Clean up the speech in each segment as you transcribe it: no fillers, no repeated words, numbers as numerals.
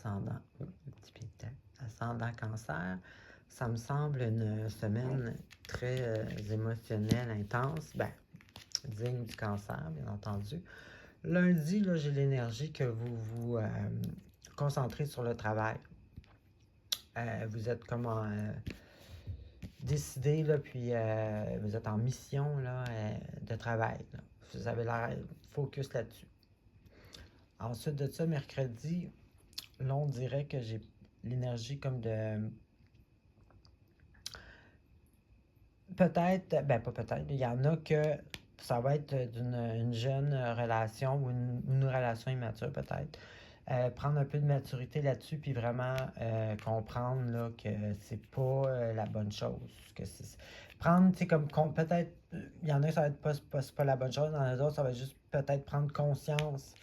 ascendant, un petit pied de tête, ascendant cancer, ça me semble une semaine très émotionnelle, intense, ben, digne du cancer, bien entendu. Lundi, là, j'ai l'énergie que vous vous concentrez sur le travail. Vous êtes comme décidé, là, puis vous êtes en mission là, de travail. Là. Vous avez l'air focus là-dessus. Ensuite de ça, mercredi, là, on dirait que j'ai l'énergie comme de... Peut-être, ben pas peut-être, il y en a que ça va être d'une jeune relation ou une relation immature peut-être. Prendre un peu de maturité là-dessus, puis vraiment comprendre là, que c'est pas la bonne chose. Que prendre, tu sais, comme peut-être, il y en a ça va être pas la bonne chose, dans les autres, ça va juste peut-être prendre conscience.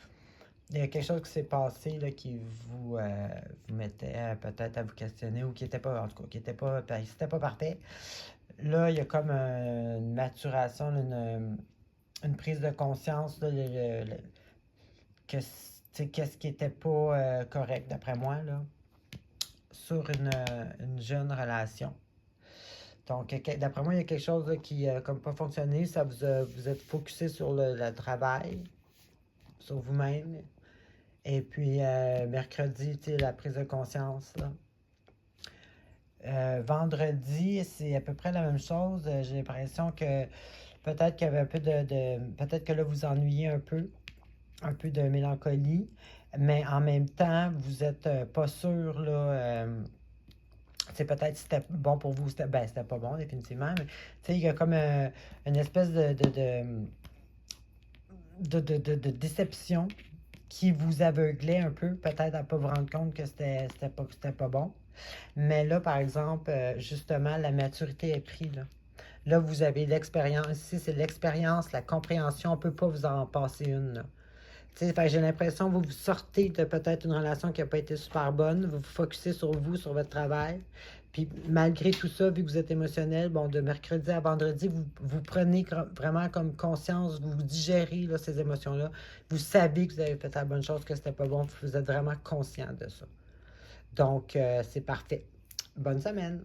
Il y a quelque chose qui s'est passé là, qui vous mettait peut-être à vous questionner ou qui n'était pas, en tout cas, qui n'était pas, c'était pas parfait. Là, il y a comme une maturation, une prise de conscience, là, que qu'est-ce qui n'était pas correct, d'après moi, là, sur une jeune relation. Donc, d'après moi, il y a quelque chose là, qui n'a comme pas fonctionné. Ça vous êtes focusé sur le travail, sur vous-même. Et puis, mercredi, tu sais, la prise de conscience, là. Vendredi, c'est à peu près la même chose. J'ai l'impression que peut-être qu'il y avait un peu peut-être que là, vous ennuyez un peu de mélancolie, mais en même temps, vous êtes pas sûr, là. C'est peut-être si c'était bon pour vous, c'était pas bon, définitivement, mais tu sais, il y a comme une espèce de déception qui vous aveuglait un peu, peut-être à ne pas vous rendre compte que c'était pas bon. Mais là, par exemple, justement, la maturité est prise. Là, vous avez l'expérience. Ici, c'est l'expérience, la compréhension. On ne peut pas vous en passer une. Là. J'ai l'impression que vous sortez de peut-être une relation qui n'a pas été super bonne. Vous vous focussez sur vous, sur votre travail. Puis malgré tout ça, vu que vous êtes émotionnel, bon, de mercredi à vendredi, vous prenez vraiment comme conscience, vous digérez là, ces émotions-là. Vous savez que vous avez fait la bonne chose, que c'était pas bon. Vous êtes vraiment conscient de ça. Donc, c'est parfait. Bonne semaine!